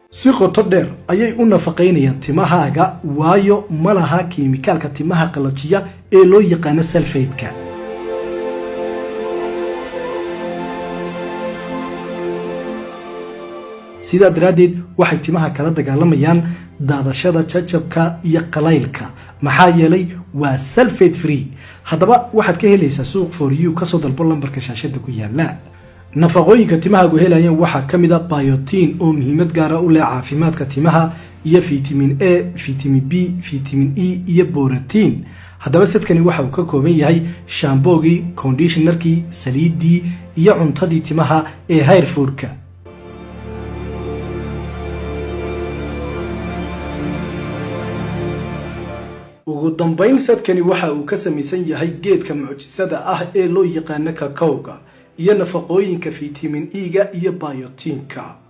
si qoto dheer ayay u nafaqeynayaan timahaaga waayo ma laha kiimikaalka timaha qalajiya ee loo yaqaan sulfate-ka. sidaa daraadeed waxay timaha kala dagaalamayaan daadashada jajabka iyo qalaylka maxaa yeelay waa sulfate free. haddaba waxaad ka helaysaa suuq for you kasoo dalbo lambarka shaashada ku yaala. nafaqooyinka timahaagu helayaan waxaa ka mid ah biotin oo muhiimad gaara u leh caafimaadka timaha iyo vitamin A, vitamin B, vitamin E iyo borotiin. haddaba sadkani waxa uu ka kooban yahay shaamboogii, conditionerkii, saliidii iyo cuntadii timaha ee hair foodka. ugu dambayn sadkani waxa uu ka samaysan yahay geedka mucjisada ah ee loo yaqaan cacao iyo nafaqooyinka vitamin E-ga iyo biotin-ka.